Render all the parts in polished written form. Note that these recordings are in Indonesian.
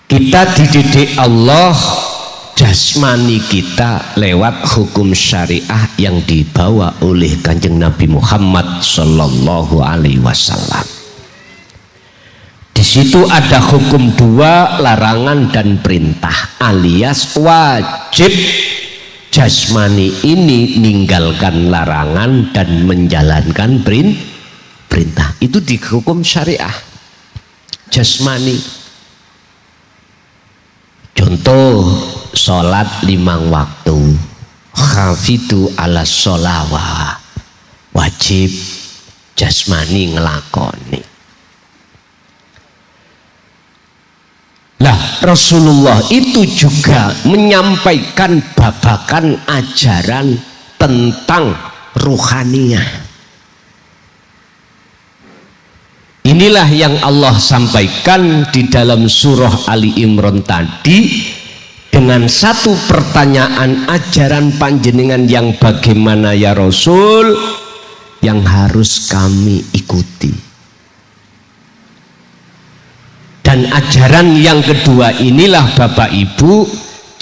Kita dididik Allah, jasmani kita lewat hukum syariah yang dibawa oleh Kanjeng Nabi Muhammad Sallallahu Alaihi Wasallam. Di situ ada hukum dua, larangan dan perintah, alias wajib jasmani ini meninggalkan larangan dan menjalankan perintah. Itu di hukum syariah jasmani. Contoh sholat 5 waktu, khafidu ala sholawah, wajib jasmani ngelakoni. Lah Rasulullah itu juga menyampaikan babakan ajaran tentang ruhaniyah. Inilah yang Allah sampaikan di dalam surah Ali Imran tadi, dengan satu pertanyaan, ajaran panjenengan yang bagaimana ya Rasul, yang harus kami ikuti. Dan ajaran yang kedua inilah Bapak Ibu,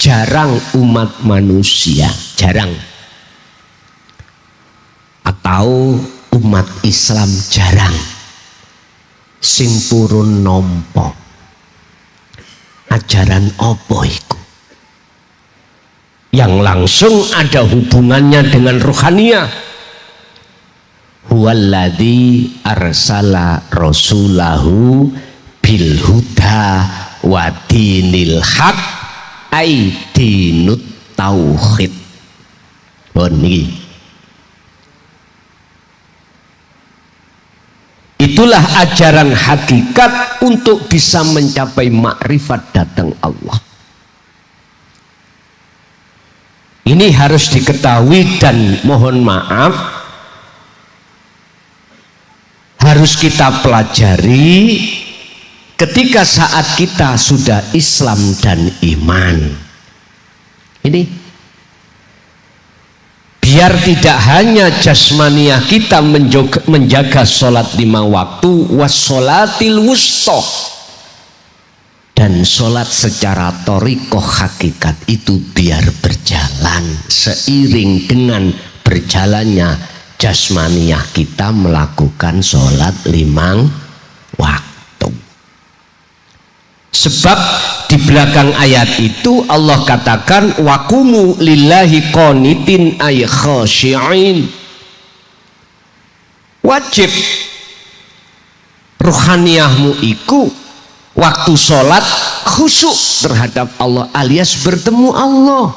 jarang umat manusia, jarang, atau umat Islam jarang sing purun nompo ajaran opo iku yang langsung ada hubungannya dengan ruhaniyah. Huwaladzi arsala rasulahu bil huda wa dinil haq ai dinut tauhid. Itulah ajaran hakikat untuk bisa mencapai makrifat datang Allah. Ini harus diketahui dan mohon maaf harus kita pelajari ketika saat kita sudah Islam dan iman. Ini biar tidak hanya jasmaniah kita menjaga sholat 5 waktu, wassolatil wustoh, dan sholat secara torikoh hakikat itu biar berjalan seiring dengan berjalannya jasmaniah kita melakukan sholat 5 waktu. Sebab di belakang ayat itu Allah katakan waqumu lillahi qanitin ay khashi'in. Wajib ruhaniyahmu iku waktu sholat khusyuk terhadap Allah alias bertemu Allah.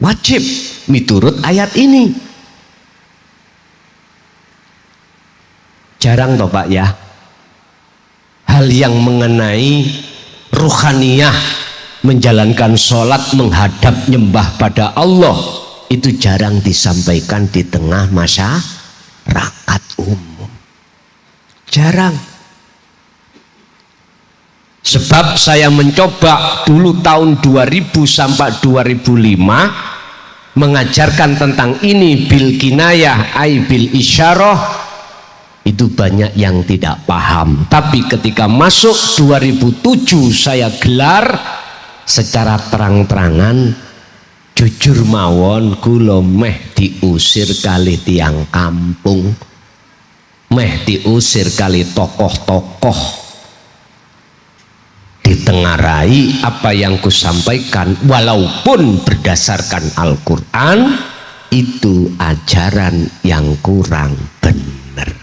Wajib miturut ayat ini. Jarang toh Pak ya, hal yang mengenai ruhaniyah menjalankan sholat menghadap nyembah pada Allah itu jarang disampaikan di tengah masyarakat umum. Jarang. Sebab saya mencoba dulu tahun 2000 sampai 2005 mengajarkan tentang ini bil kinayah ay bil isyarah, itu banyak yang tidak paham. Tapi ketika masuk 2007 saya gelar secara terang-terangan, jujur mawon kula meh diusir kali tiang kampung, meh diusir kali tokoh-tokoh, ditengarai apa yang kusampaikan walaupun berdasarkan Al-Quran itu ajaran yang kurang benar.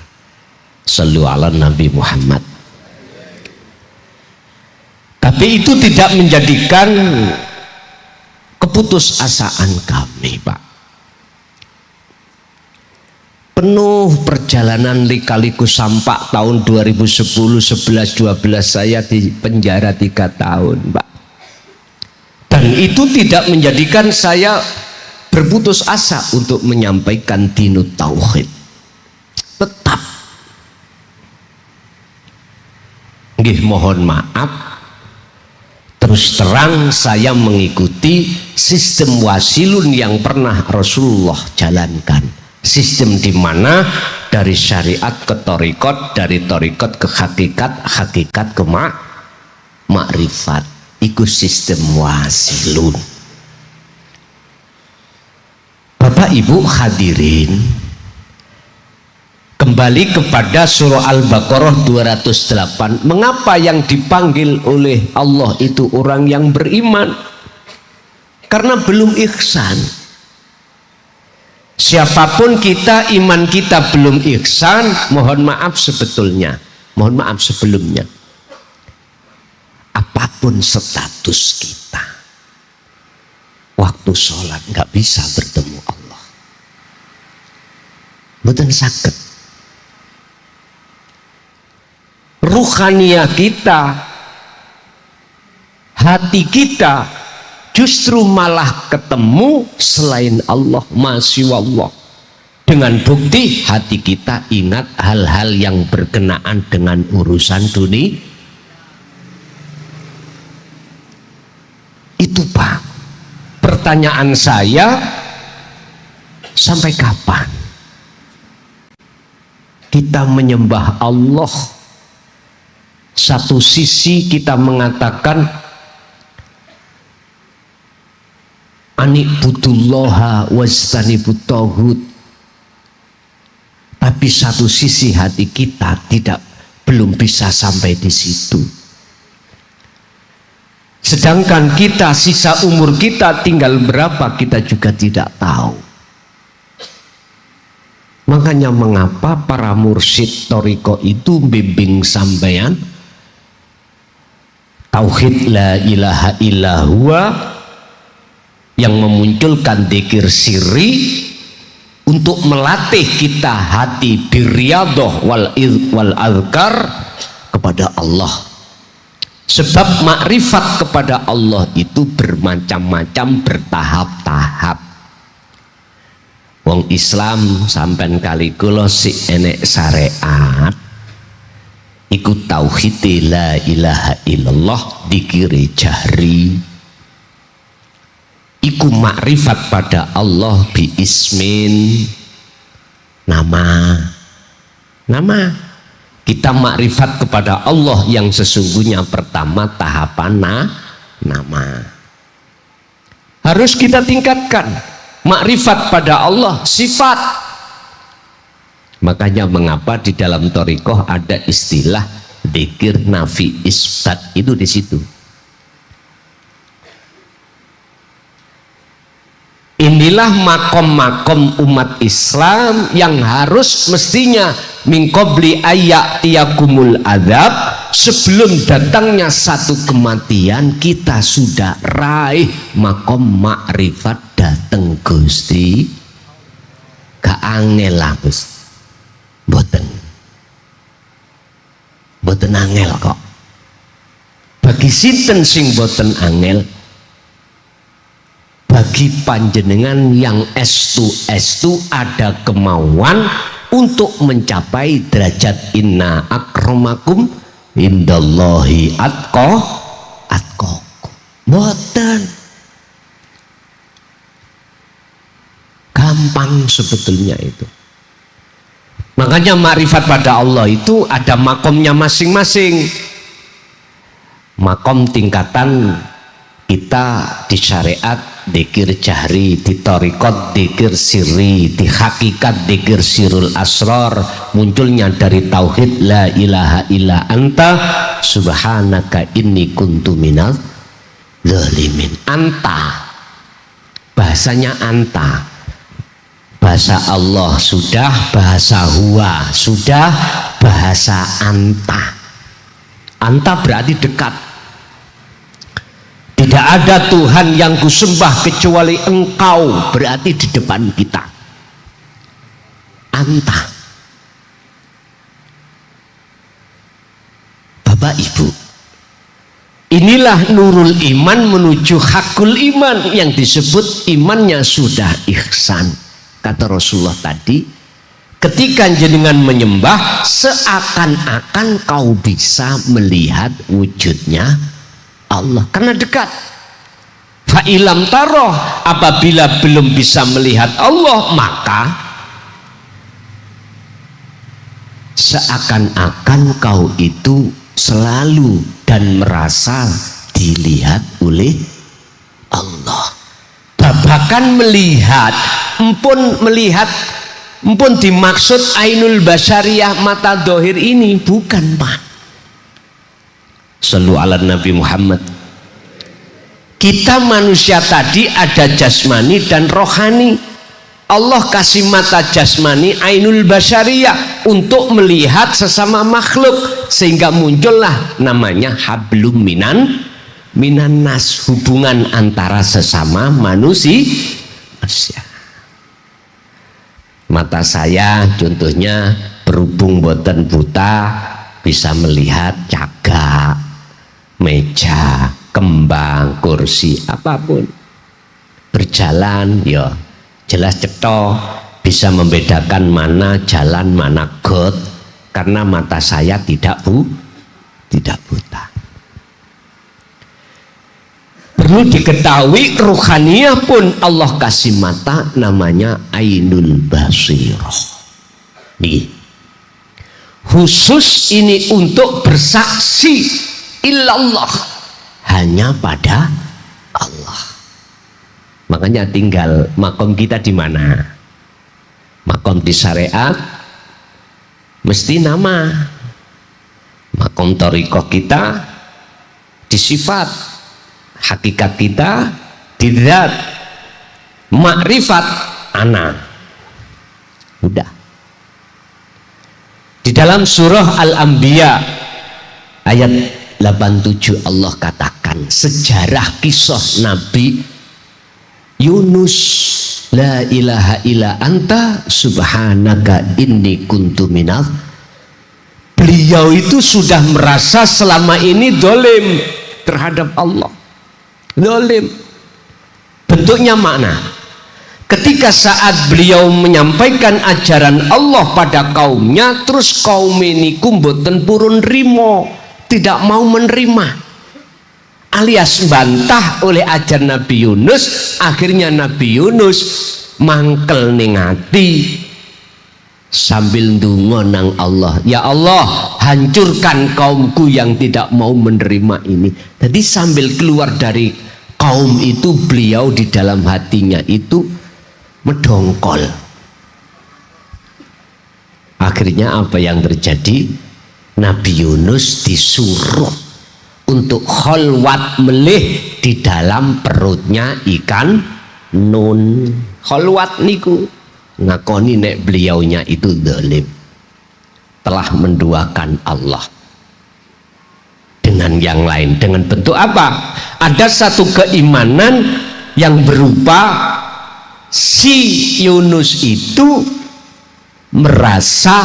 Shallu ala Nabi Muhammad. Tapi itu tidak menjadikan keputusasaan kami Pak. Penuh perjalanan lika-liku sampak tahun 2010, 11, 12 saya di penjara 3 tahun Pak. Dan itu tidak menjadikan saya berputus asa untuk menyampaikan dinut tauhid. Tetap nggih mohon maaf, terus terang saya mengikuti sistem wasilun yang pernah Rasulullah jalankan. Sistem di mana dari syariat ke torikot, dari torikot ke hakikat, hakikat ke makrifat iku sistem wasilun. Bapak Ibu hadirin, kembali kepada surah Al-Baqarah 208. Mengapa yang dipanggil oleh Allah itu orang yang beriman? Karena belum ihsan. Siapapun kita, iman kita belum ihsan, mohon maaf sebetulnya, mohon maaf sebelumnya, apapun status kita, waktu sholat nggak bisa bertemu Allah, mboten saged. Ruhaniah kita, hati kita justru malah ketemu selain Allah, masya Allah. Dengan bukti hati kita ingat hal-hal yang berkenaan dengan urusan dunia. Itu Pak, pertanyaan saya, sampai kapan kita menyembah Allah? Satu sisi kita mengatakan anikbudullaha wastanibut tauhid, tapi satu sisi hati kita belum bisa sampai di situ. Sedangkan kita sisa umur kita tinggal berapa kita juga tidak tahu. Makanya mengapa para mursyid thariqah itu bimbing sampean tauhid la ilaha illallah yang memunculkan dzikir sirri untuk melatih kita hati birriyadhah wal azkar kepada Allah. Sebab makrifat kepada Allah itu bermacam-macam, bertahap-tahap. Wong Islam sampean kali kula sik enek syariat iku tauhid la ilaha illallah, dzikir jahri, iku makrifat pada Allah bi ismin, nama kita makrifat kepada Allah yang sesungguhnya pertama tahapan nama harus kita tingkatkan. Makrifat pada Allah sifat. Makanya mengapa di dalam thariqah ada istilah dzikir nafi isbat, itu di situ. Inilah makom-makom umat Islam yang harus mestinya min qabli ayyatiyakumul adzab, sebelum datangnya satu kematian kita sudah raih makom makrifat dateng Gusti. Gak angel lah Gus, boten angel kok. Bagi sinten sing boten angel? Bagi panjenengan yang estu ada kemauan untuk mencapai derajat inna akramakum indallahi atqakum. Boten gampang sebetulnya itu. Makanya makrifat pada Allah itu ada makomnya masing-masing. Makom tingkatan kita di syariat dzikir jahri, di thariqat dzikir sirri, di hakikat dzikir sirrul asrar, munculnya dari tauhid la ilaha illa anta subhanaka inni kuntu minal zalimin. Anta bahasanya anta, bahasa Allah sudah, bahasa huwa sudah, bahasa anta. Anta berarti dekat. Tidak ada Tuhan yang kusembah kecuali engkau, berarti di depan kita. Anta. Bapak Ibu, inilah nurul iman menuju hakul iman yang disebut imannya sudah ihsan. Kata Rasulullah tadi, ketika jenengan menyembah seakan-akan kau bisa melihat wujudnya Allah, karena dekat. Fa'ilam taroh, apabila belum bisa melihat Allah, maka seakan-akan kau itu selalu dan merasa dilihat oleh Allah. Babakan melihat, empun dimaksud ainul basyariyah, mata dohir ini bukan, Pak. Shallu ala Nabi Muhammad. Kita manusia tadi ada jasmani dan rohani. Allah kasih mata jasmani ainul basyariyah untuk melihat sesama makhluk, sehingga muncullah namanya hablum minan nas, hubungan antara sesama manusia. Mata saya contohnya berhubung boten buta, bisa melihat cagak, meja, kembang, kursi, apapun. Berjalan ya jelas cetok, bisa membedakan mana jalan mana got, karena mata saya tidak buta. Perlu diketahui ruhaniyah pun Allah kasih mata namanya ainul basirah. Nih, khusus ini untuk bersaksi illallah, hanya pada Allah. Makanya tinggal makom kita di mana? Makom di syariat mesti nama. Makom thariqah kita di sifat. Hakikat kita di zat, makrifat ana. Udah. Di dalam surah Al-Anbiya ayat 87 Allah katakan sejarah kisah Nabi Yunus, la ilaha illa anta subhanaka inni kuntu minal. Beliau itu sudah merasa selama ini dolim terhadap Allah. Dolim. Bentuknya makna. Ketika saat beliau menyampaikan ajaran Allah pada kaumnya, terus kaum ini kumboten purun rimo, tidak mau menerima, alias bantah oleh ajaran Nabi Yunus. Akhirnya Nabi Yunus mangkel ning ati sambil ndonga nang Allah, ya Allah hancurkan kaumku yang tidak mau menerima ini. Jadi sambil keluar dari kaum itu, beliau di dalam hatinya itu mendongkol. Akhirnya apa yang terjadi? Nabi Yunus disuruh untuk kholwat melih di dalam perutnya ikan nun. Kholwat niku ngakoni nek beliaunya itu zalim, telah menduakan Allah dengan yang lain. Dengan bentuk apa? Ada satu keimanan yang berupa si Yunus itu merasa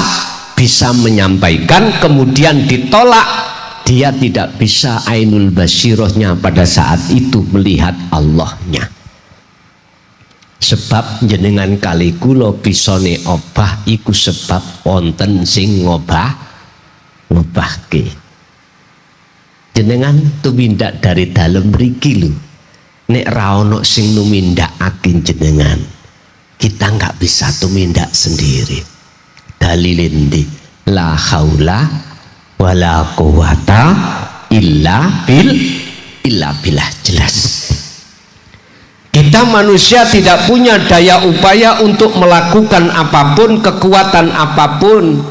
bisa menyampaikan, kemudian ditolak. Dia tidak bisa ainul basirohnya pada saat itu melihat Allahnya. Sebab jenengan kali kula bisane obah iku sebab wonten sing ngobahke. Jenengan tumindak dari dalam mriki lho. Nek ra ono sing numindakaken jenengan, kita nggak bisa tumindak sendiri. Dalilin di la haula wala quwata illa billah. Jelas. Kita manusia tidak punya daya upaya untuk melakukan apapun, kekuatan apapun.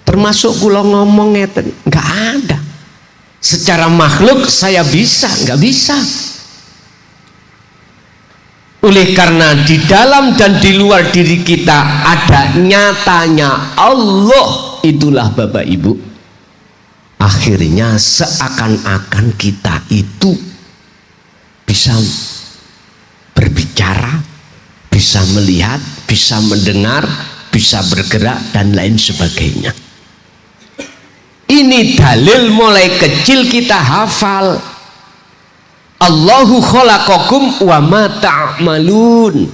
Termasuk kula ngomong ngeten, nggak ada. Secara makhluk saya bisa, nggak bisa. Oleh karena di dalam dan di luar diri kita ada nyatanya Allah, itulah Bapak Ibu. Akhirnya seakan-akan kita itu bisa berbicara, bisa melihat, bisa mendengar, bisa bergerak dan lain sebagainya. Ini dalil mulai kecil kita hafal. Allahu khalaqakum wa ma ta'malun.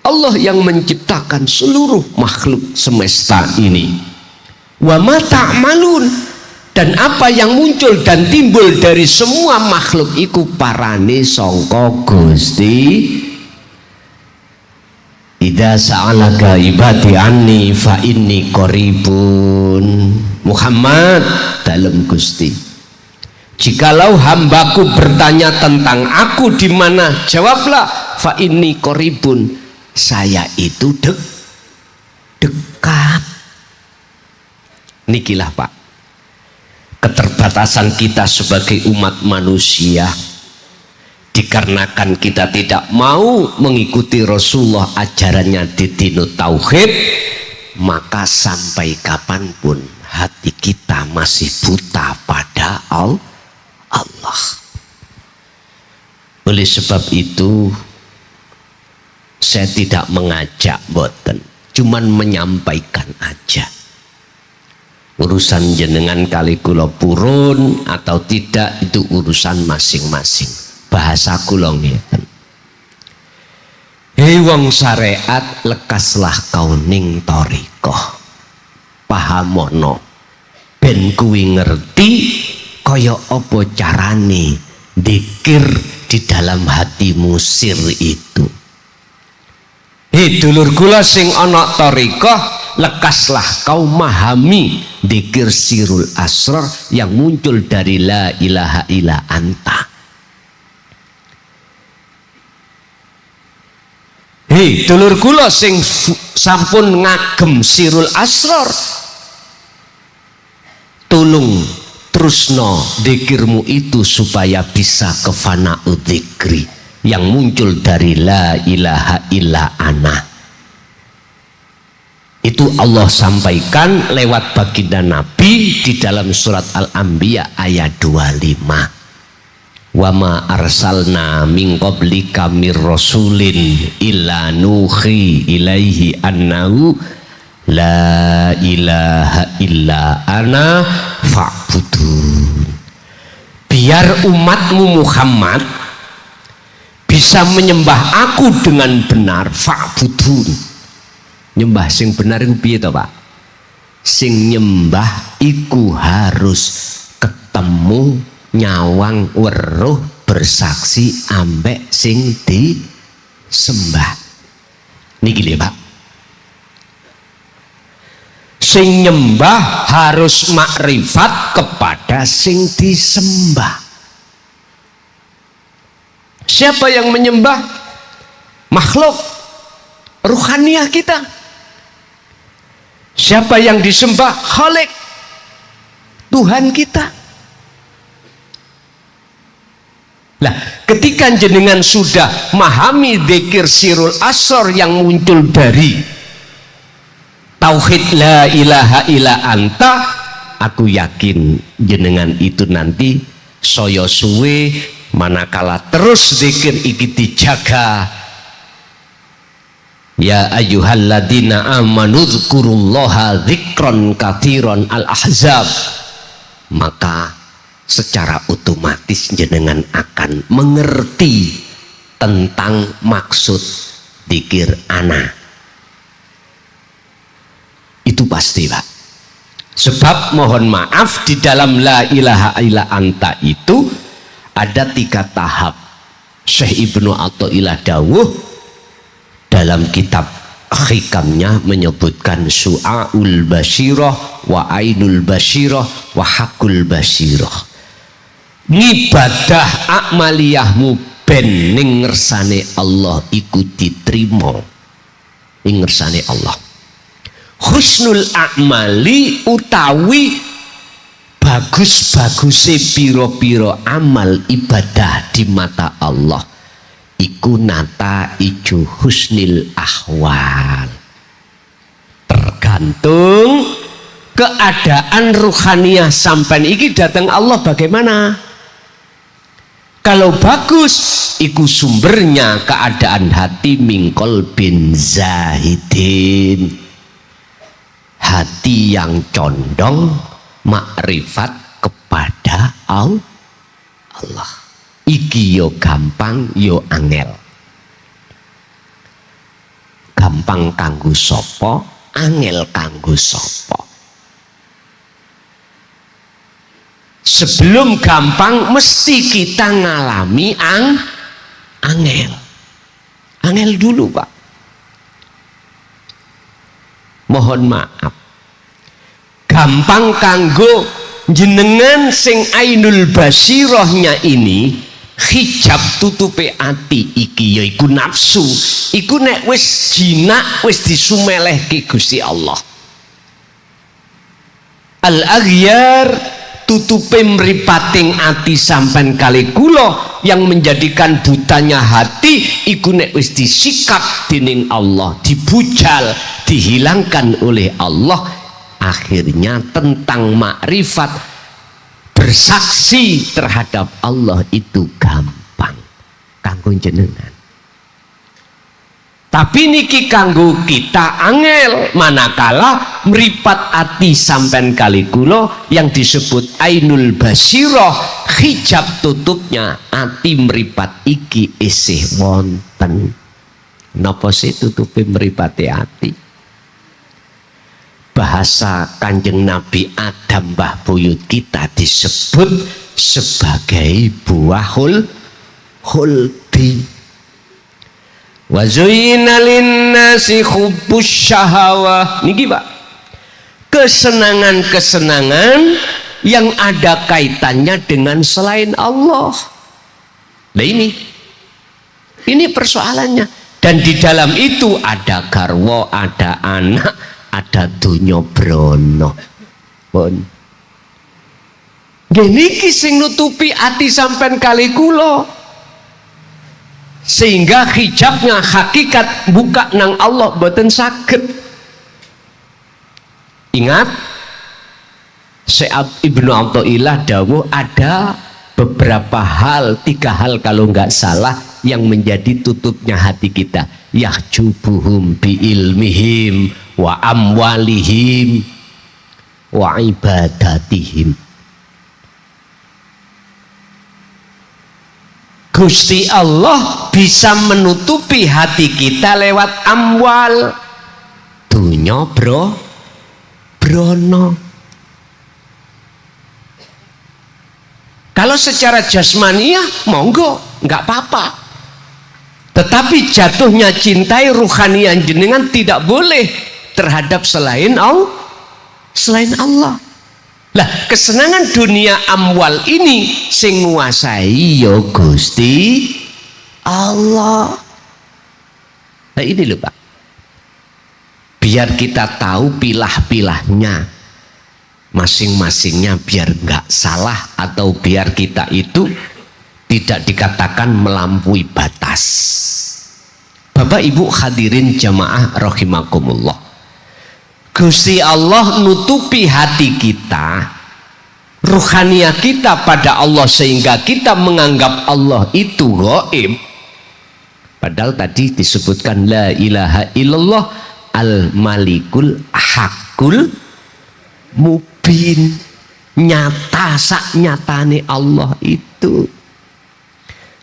Allah yang menciptakan seluruh makhluk semesta ini. Wa ma ta'malun, dan apa yang muncul dan timbul dari semua makhluk iku parane sangka Gusti idza sa'alaka ibadi anni fa inni qaribun. Muhammad dalam Gusti, jikalau hambaku bertanya tentang aku di mana, jawablah fa inni qaribun, saya itu dekat. Nikilah Pak, keterbatasan kita sebagai umat manusia, dikarenakan kita tidak mau mengikuti Rasulullah ajarannya di dinut tauhid, maka sampai kapanpun hati kita masih buta pada Allah. Oleh sebab itu saya tidak mengajak, boten, cuman menyampaikan aja. Urusan jenengan kali kula purun atau tidak itu urusan masing-masing. Bahasa kula ngeten, hei wong syariat, lekaslah kau ning thariqah, pahamono ben kuwi ngerti kaya apa carane dzikir di dalam hatimu sir itu. Hei dulur kula sing ana thariqah, lekaslah kau memahami dzikir sirul asrar yang muncul dari la ilaha illa anta. Hei dulur kula sing sampun ngagem sirul asrar, tolong terusno dzikirmu itu supaya bisa kefana'u dzikri yang muncul dari la ilaha illa ana. Itu Allah sampaikan lewat baginda Nabi di dalam surat Al-Anbiya ayat 25. Wa ma arsalna min qablika mir rasulin illa nuhi ilaihi annahu la ilaha illa ana fa'budun. Biar umatmu Muhammad bisa menyembah aku dengan benar, fa'budun. Nyembah sing benar iku piye to, Pak? Sing nyembah iku harus ketemu nyawang weruh bersaksi ambek sing disembah. Niki lho Pak, sing nyembah harus makrifat kepada sing disembah. Siapa yang menyembah? Makhluk ruhaniah kita. Siapa yang disembah? Khalik, Tuhan kita. Nah, ketika jenengan sudah memahami dzikir sirul asrar yang muncul dari tauhid la ilaha illa anta, aku yakin jenengan itu nanti saya suwe manakala terus dzikir iki dijaga, ya ayyuhalladzina amanu dzkurullaha dzikron katsiran al-ahzab, maka secara otomatis jenengan akan mengerti tentang maksud dzikir ana. Itu pasti Pak. Sebab mohon maaf, di dalam la ilaha illa anta itu ada 3 tahap. Syekh Ibnu Athaillah dawuh dalam kitab hikamnya menyebutkan su'aul basyirah wa ainul basyirah wa hakul basyirah. Ngibadah amaliyahmu ben ning ngersane Allah iku diterima ning ngersane Allah. Husnul a'mali utawi bagus-baguse piro-piro amal ibadah di mata Allah iku nata ijo husnil ahwal, tergantung keadaan ruhaniah sampai iki datang Allah bagaimana. Kalau bagus, iku sumbernya keadaan hati mingkol bin zahidin, hati yang condong makrifat kepada Allah. Iki yo gampang yo angel. Gampang kanggo sapa, angel kanggo sapa. Sebelum gampang mesti kita ngalami angel. Angel dulu Pak. mohon maaf, gampang kanggo jenengan sing ainul basirohnya ini hijab tutupe ati iki yaiku nafsu, iku nek wis jinak wis disumelehke Gusti Allah. Al-aghyar tutupe mripating ati sampean kali kula yang menjadikan butanya hati iku nek wis disikap dening Allah, dibujal, dihilangkan oleh Allah, akhirnya tentang makrifat bersaksi terhadap Allah itu gampang kanggo jenengan. Tapi niki kanggo kita angel manakala meripat ati sampean kali kula yang disebut ainul basiroh, hijab tutupnya ati meripat iki isih wonten. Napa sih tutupe mripate ati? Bahasa Kanjeng Nabi Adam mbah buyut kita disebut sebagai buah huldi. Wa zuyyina linnasi hubbus syahawah. Niki Pak, kesenangan-kesenangan yang ada kaitannya dengan selain Allah. Nah ini persoalannya. Dan di dalam itu ada garwa, ada anak, ada dunya brono. Pun niki sing nutupi ati sampean kali kula, sehingga hijabnya hakikat buka nang Allah boten saged. Ingat Syekh Ibnu Athaillah dawuh ada beberapa hal, 3 hal kalau nggak salah yang menjadi tutupnya hati kita. Yahjubuhum bi ilmihim wa amwalihim wa ibadatihim. Gusti Allah bisa menutupi hati kita lewat amwal, dunya brono. Kalau secara jasmaniah monggo nggak apa-apa, tetapi jatuhnya cintai ruhaniah jenengan tidak boleh terhadap selain Allah. Lah kesenangan dunia amwal ini sing nguasai ya Gusti Allah. Nah ini loh Pak, biar kita tahu pilah-pilahnya masing-masingnya, biar nggak salah atau biar kita itu tidak dikatakan melampaui batas. Bapak Ibu hadirin jamaah rahimakumullah, Gusti Allah nutupi hati kita, ruhaniah kita pada Allah, sehingga kita menganggap Allah itu gaib. Padahal tadi disebutkan la ilaha illallah al-malikul hakul mubin, nyata sak nyatane Allah itu.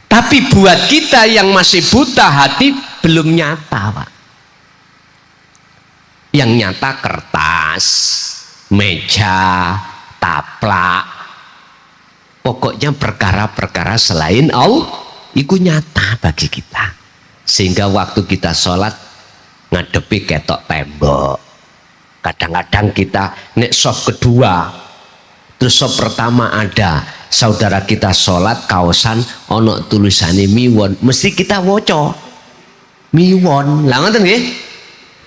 Tapi buat kita yang masih buta hati belum nyata Pak. Yang nyata kertas, meja, taplak, pokoknya perkara-perkara selain Allah itu nyata bagi kita, sehingga waktu kita sholat ngadepi ketok tembok. Kadang-kadang kita nek sop kedua, terus sop pertama ada saudara kita sholat kaosan ono tulisannya miwon, mesti kita woco miwon lah, ngoten nggih.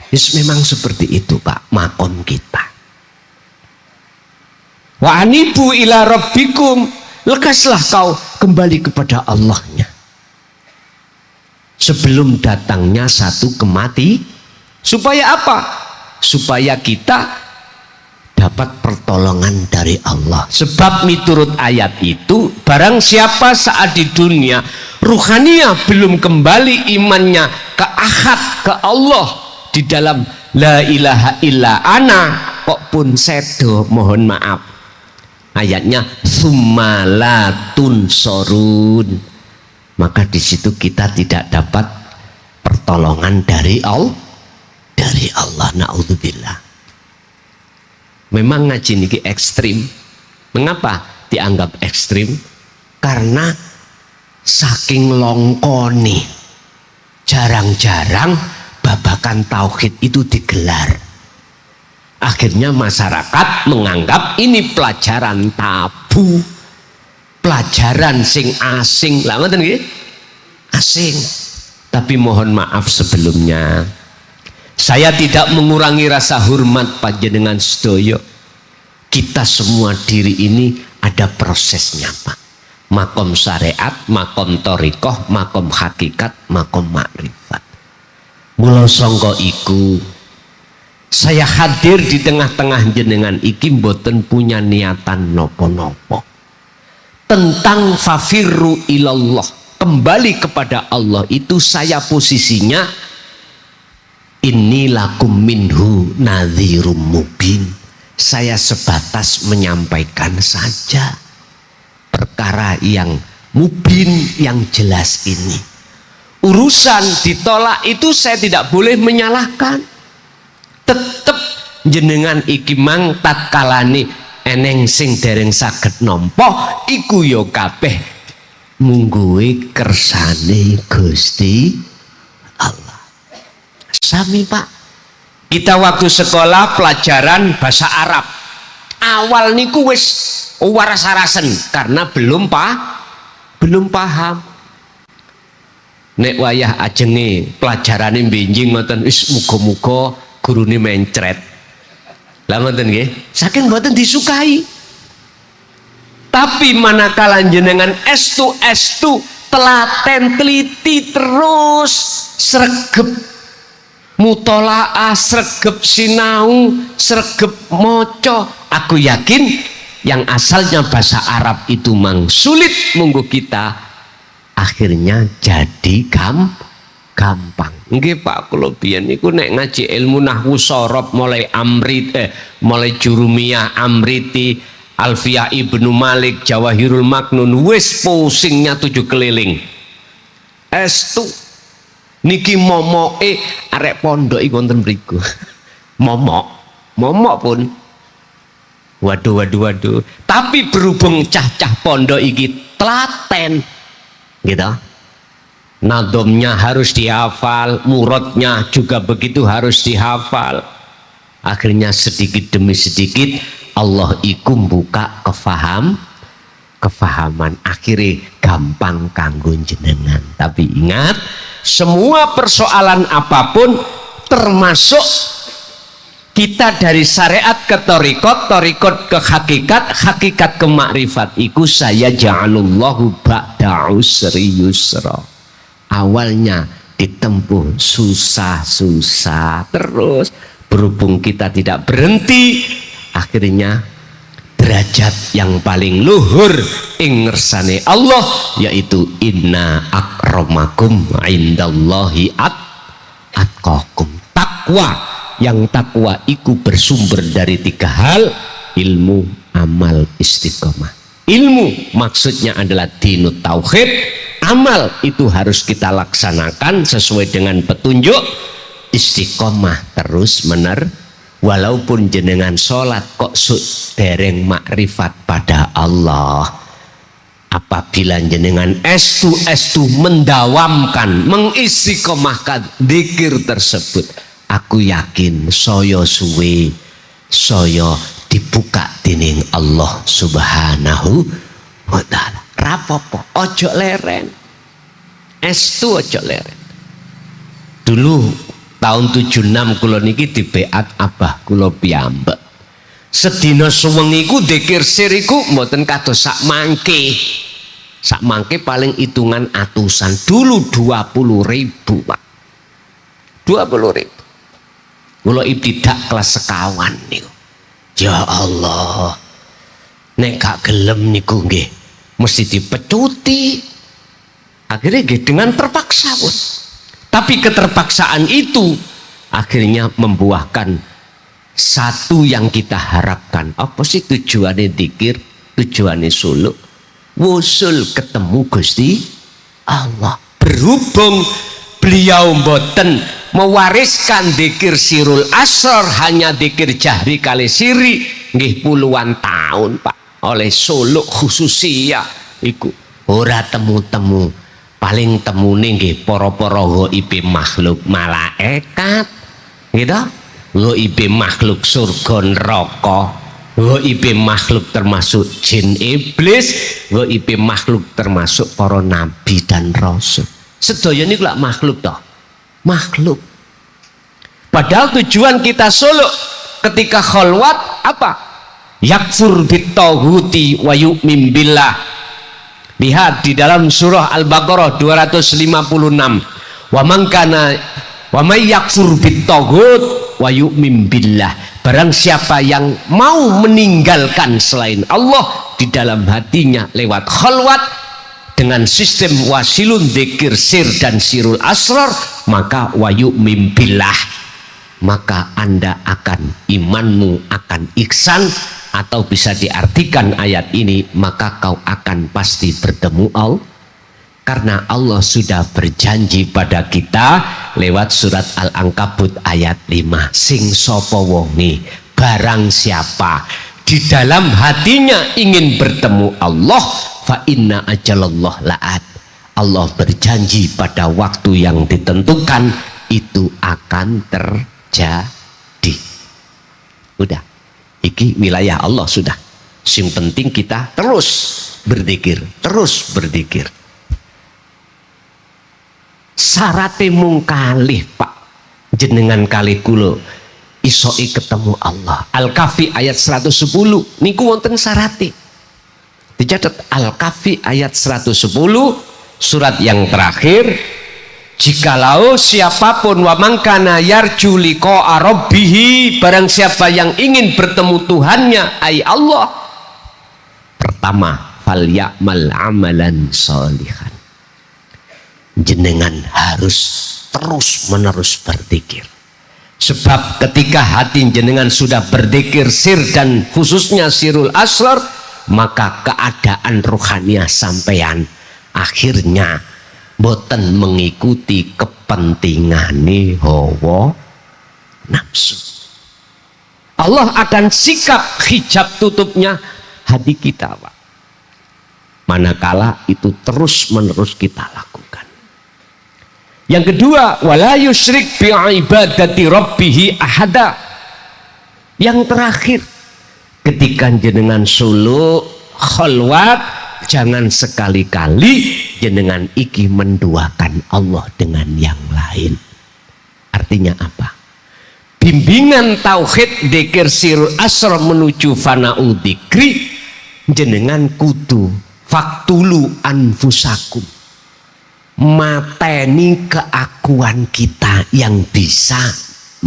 Yes, memang seperti itu Pak makom kita. Wa anibu ila rabbikum, lekaslah kau kembali kepada Allahnya sebelum datangnya satu kemati. Supaya apa? Supaya kita dapat pertolongan dari Allah. Sebab miturut ayat itu, barang siapa saat di dunia ruhaniah belum kembali imannya ke ahad, ke Allah, di dalam la ilaha illa ana kok pun sedo, mohon maaf, ayatnya summalatun sorun, maka di situ kita tidak dapat pertolongan dari Allah. Naudzubillah. Memang ngaji niki ekstrim. Mengapa dianggap ekstrim? Karena saking longkoni, jarang-jarang babakan tauhid itu digelar. Akhirnya masyarakat menganggap ini pelajaran tabu, pelajaran sing asing. Lah ngoten nggih? Asing. Tapi mohon maaf sebelumnya, saya tidak mengurangi rasa hormat panjenengan sedaya. Kita semua diri ini ada prosesnya, Pak. Makom syariat, makom thariqah, makom hakikat, makom makrifat. Mula sangka iku saya hadir di tengah-tengah jenengan iki mboten punya niatan nopo-nopo. Tentang fafirru ilallah, kembali kepada Allah itu saya posisinya inni lakum minhu nadhirum mubin. Saya sebatas menyampaikan saja perkara yang mubin, yang jelas ini. Urusan ditolak itu saya tidak boleh menyalahkan. Tetep jenengan iki mang tatkalane eneng sing dereng saged nampa iku ya kabeh mungguhe kersane Gusti Allah. Sami Pak, kita waktu sekolah pelajaran bahasa Arab awal niku wis waras-warasen karena belum paham. Nek wayah ajenge pelajarane benjing ngoten wis muga-muga gurune mencret. Lah ngoten nggih, saking mboten disukai. Tapi manakala jenengan estu telaten teliti terus sregep mutolaah, sregep sinau, sregep maca, aku yakin yang asalnya bahasa Arab itu mang sulit munggu kita akhirnya jadi gampang. Nggih Pak, kula biyen niku nek ngaji ilmu nahwu sorob mulai mulai jurumiyah, amriti, alfiyah ibnu Malik, jawahirul maknun wis pusingnya 7 keliling. Estu niki momoke arek pondok iki wonten mriku. momok pun waduh. Tapi berhubung cah-cah pondok iki telaten gitu. Nadomnya harus dihafal, murodnya juga begitu harus dihafal. Akhirnya sedikit demi sedikit Allah iku buka kefahaman, akhirnya gampang kanggo jenengan. Tapi ingat, semua persoalan apapun termasuk kita dari syariat ke thariqat, thariqat ke hakikat, hakikat ke makrifat iku saya ja'alullahu ba'da usri yusra. Awalnya ditempuh susah-susah terus, berhubung kita tidak berhenti, akhirnya derajat yang paling luhur ing ngersane Allah yaitu inna akramakum indallahi atqakum. Takwa, yang takwa iku bersumber dari 3 hal: ilmu, amal, istiqomah. Ilmu maksudnya adalah dinut tauhid, amal itu harus kita laksanakan sesuai dengan petunjuk, istiqomah terus walaupun jenengan sholat kok dereng makrifat pada Allah. Apabila jenengan estu mendawamkan, mengistiqomahkan dzikir tersebut, aku yakin saya suwe saya dibuka dening Allah Subhanahu wa ta'ala. Rapopo ojo leren, estu ojo leren. Dulu tahun 76 kula niki dibeat abah kula piyambak. Sedina suwengi ku dzikir sir iku mboten kados sak mangke. Sak mangke paling hitungan atusan. Dulu 20.000 Pak. 20.000. Kula ibtidak kelas sekawan niku. Ya Allah. Nek gak gelem niku nggih mesti dipecuti. Akhirnya dengan terpaksa pun. Tapi keterpaksaan itu akhirnya membuahkan satu yang kita harapkan. Apa sih tujuannya dzikir, tujuannya suluk? Wusul ketemu Gusti Allah. Berhubung beliau mboten mewariskan dzikir sirul asrar, hanya dzikir jahri kali siri nggih puluhan tahun Pak, oleh suluk khususiyah iku ora temu-temu, paling temune nggih para-para ghaib makhluk malaikat gitu. Ghaibe makhluk surga neraka, ghaibe makhluk termasuk jin iblis, ghaibe makhluk termasuk para nabi dan rasul. Sedaya niku lak makhluk toh. Makhluk. Padahal tujuan kita suluk ketika khalwat apa? Yakfur bitaghuti wa yu'min billah. Lihat di dalam surah Al-Baqarah 256. Wa man kana wa may yakfur bitaghut wa yu'min billah. Barang siapa yang mau meninggalkan selain Allah di dalam hatinya lewat khalwat dengan sistem wasilun dzikir sir dan sirul asrar, maka wa yu'min billah, maka Anda akan imanmu akan ihsan, atau bisa diartikan ayat ini, maka kau akan pasti bertemu Allah. Karena Allah sudah berjanji pada kita lewat surat Al-Ankabut ayat 5. Sing sapa wonge, barang siapa di dalam hatinya ingin bertemu Allah, fa inna ajalallah la'at. Allah berjanji pada waktu yang ditentukan itu akan terjadi. Udah, iki wilayah Allah sudah. Sing penting kita terus berzikir, terus berzikir. Syaratnya mung kalih Pak, jenengan kalih kula isoi ketemu Allah. Al-Kahfi ayat 110 niku wonten syarate. Dicatat Al-Kahfi ayat 110 surat yang terakhir. Jikalau siapapun wa mangkana yarju liqa'a rabbih, barang siapa yang ingin bertemu Tuhannya ai Allah, pertama fal ya'mal amalan sholihan. Jenengan harus terus menerus berzikir. Sebab ketika hati jenengan sudah berzikir sir dan khususnya sirul asrar, maka keadaan rohania sampean akhirnya boten mengikuti kepentingane hawa nafsu. Allah akan sikap hijab tutupnya hati kita, Pak. Manakala itu terus menerus kita lakukan. Yang kedua, wala yusyrik bi ibadati rabbih ahada. Yang terakhir, ketika jenengan suluk khalwat, jangan sekali-kali jenengan iki menduakan Allah dengan yang lain. Artinya apa? Bimbingan tauhid dzikir sirul asr menuju fana'u dzikri, jenengan kudu faktulu anfusakum, mateni keakuan kita yang bisa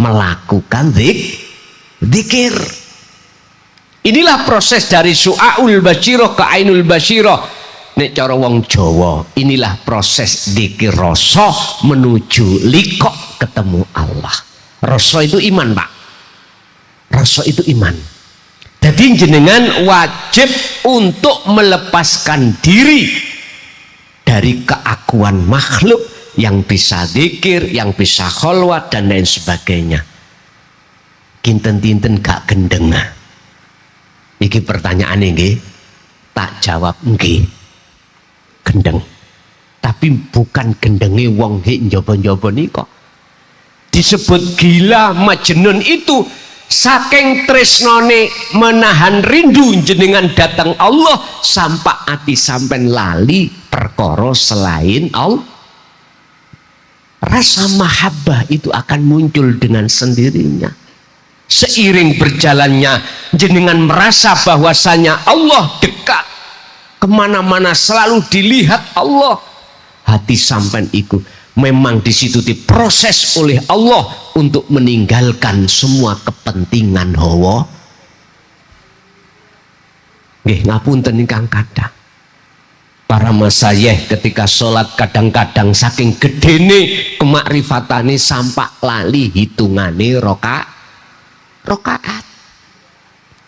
melakukan dzikir. Inilah proses dari su'aul basyirah ke ainul basyirah. Nek cara wong Jawa, inilah proses dzikir rasa menuju liqa ketemu Allah. Rasa itu iman, Pak. Rasa itu iman. Jadi jenengan wajib untuk melepaskan diri dari keakuan makhluk yang bisa dzikir, yang bisa khalwat dan lain sebagainya. Kinten-kinten gak gendeng. Iki pertanyaan nggih, tak jawab nggih. Gendeng. Tapi bukan gendenge wong hik njaba-njaba nika. Disebut gila majnun itu saking tresnane menahan rindu jenengan datang Allah sampai ati sampean lali perkara selain Allah. Rasa mahabbah itu akan muncul dengan sendirinya. Seiring berjalannya jenengan merasa bahwasanya Allah dekat, kemana-mana selalu dilihat Allah, hati sampean ikut memang disitu diproses oleh Allah untuk meninggalkan semua kepentingan hawa. Nggih ngapunten ingkang kathah. Para masayih ketika sholat kadang-kadang saking gedene kemakrifatane sampak lali hitungane rokaat.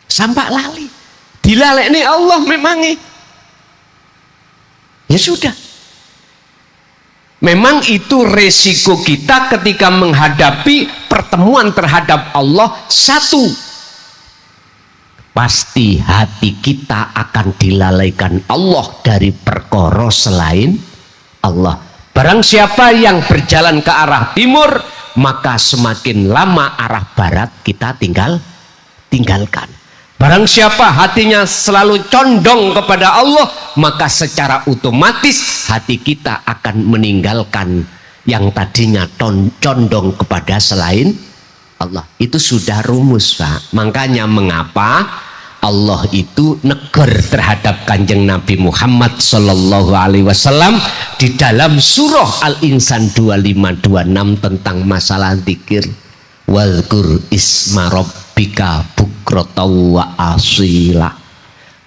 Sampak lali. Dilalekne Allah memangnya. Ya sudah. Memang itu resiko kita ketika menghadapi pertemuan terhadap Allah. Satu, pasti hati kita akan dilalaikan Allah dari perkara selain Allah. Barang siapa yang berjalan ke arah timur, maka semakin lama arah barat kita tinggalkan. Barang siapa hatinya selalu condong kepada Allah, maka secara otomatis hati kita akan meninggalkan yang tadinya condong kepada selain Allah. Itu sudah rumus, Pak. Makanya mengapa Allah itu negur terhadap Kanjeng Nabi Muhammad Sallallahu Alaihi Wasallam di dalam surah Al-Insan 2526 tentang masalah zikir. Wadhkur isma rabbika bukratan wa asila.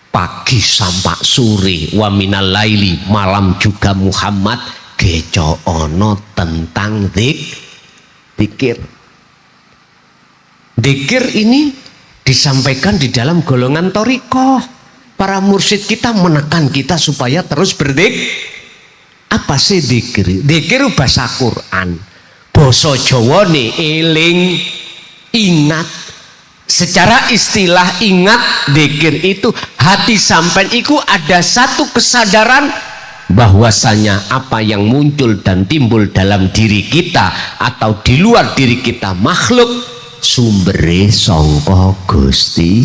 Pagi sampai sore, wa minal laili, malam juga Muhammad geco ono tentang zikir. Zikir ini disampaikan di dalam golongan thariqah. Para mursyid kita menekan kita supaya terus berzikir. Apa sih zikir? Zikir bahasa Quran, basa Jawa nih eling, ingat. Secara istilah ingat, zikir itu hati sampean iku ada satu kesadaran bahwasanya apa yang muncul dan timbul dalam diri kita atau di luar diri kita makhluk sumbere sangka Gusti.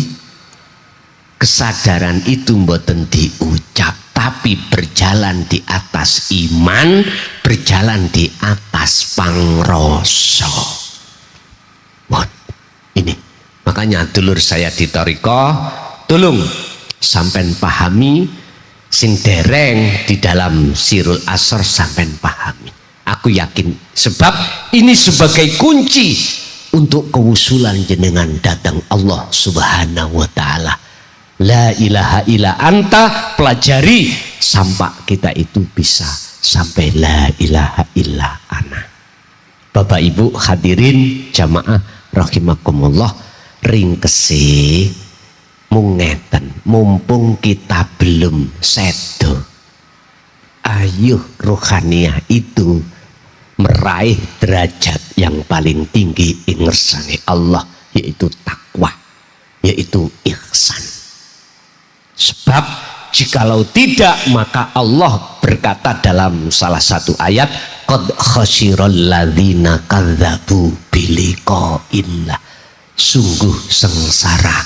Kesadaran itu mboten diucap, tapi berjalan di atas iman, berjalan di atas pangrasa. Ini makanya dulur saya di thariqah, tolong sampean pahami sing dereng di dalam Sirul Asr, sampean pahami. Aku yakin sebab ini sebagai kunci untuk kewusulan jenengan datang Allah Subhanahu wa ta'ala. La ilaha illa anta, pelajari sampai kita itu bisa sampai la ilaha illa ana. Bapak Ibu hadirin jamaah rahimakumullah, ringkesi mungeten mumpung kita belum sedo, ayo rohaniah itu meraih derajat yang paling tinggi ingersane Allah, yaitu takwa, yaitu ihsan. Sebab jikalau tidak, maka Allah berkata dalam salah satu ayat, qad khasyiral ladzina kadzdzabu biliqa'illah, sungguh sengsara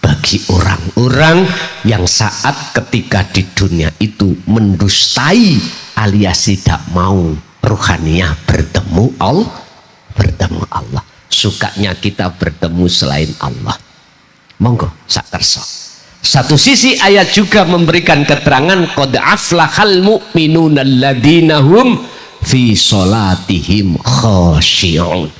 bagi orang-orang yang saat ketika di dunia itu mendustai alias tidak mau ruhaniah bertemu Allah. Sukanya kita bertemu selain Allah. Monggo sak kersa. Satu sisi ayat juga memberikan keterangan qad aflahal mu'minuna alladzina hum fi sholatihim khashi'un.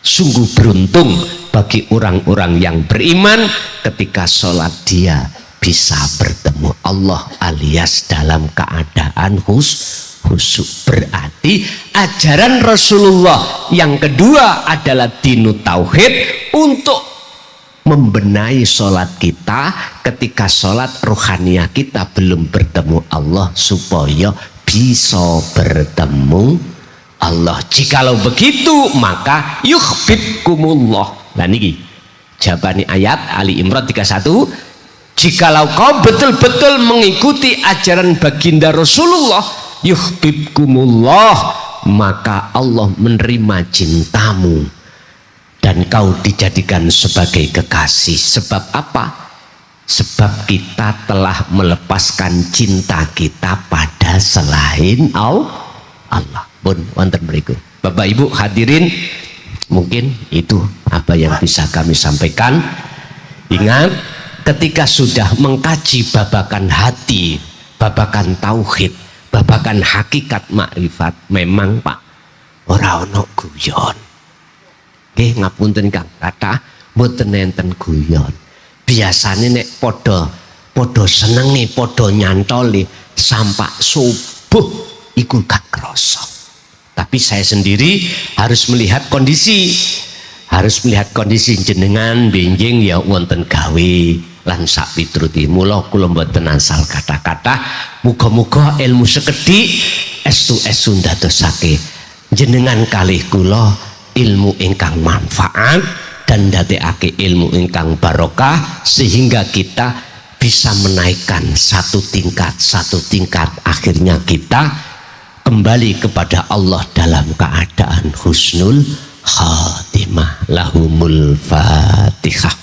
Sungguh beruntung bagi orang-orang yang beriman ketika sholat dia bisa bertemu Allah alias dalam keadaan khusyuk. Berarti ajaran Rasulullah yang kedua adalah dinu tauhid, untuk membenahi sholat kita ketika sholat ruhaniah kita belum bertemu Allah supaya bisa bertemu Allah. Jikalau begitu maka yuhibbukumullah. Nah niki jawabani ayat Ali Imran 31, jikalau kau betul-betul mengikuti ajaran baginda Rasulullah yuhibbukumullah, maka Allah menerima cintamu dan kau dijadikan sebagai kekasih. Sebab apa? Sebab kita telah melepaskan cinta kita pada selain Allah. Pun wonten mriku. Bapak Ibu hadirin, mungkin itu apa yang bisa kami sampaikan. Ingat, ketika sudah mengkaji babakan hati, babakan tauhid, babakan hakikat makrifat, memang Pak ora ono guyon. Nggih ngapunten Kang, kata mboten enten guyon. Biasane nek padha senenge, padha nyantoli sampai subuh iku gak krasa. Tapi saya sendiri harus melihat kondisi, jenengan benjing ya wonten gawe lan sak pitruti. Mula kula mboten asal kata-kata, muga-muga ilmu sekedhik estu ndadosake jenengan kalih kula ilmu ingkang manfaat dan ndadekake ilmu ingkang barokah, sehingga kita bisa menaikkan satu tingkat, akhirnya kita kembali kepada Allah dalam keadaan husnul khatimah. Lahumul Fatihah.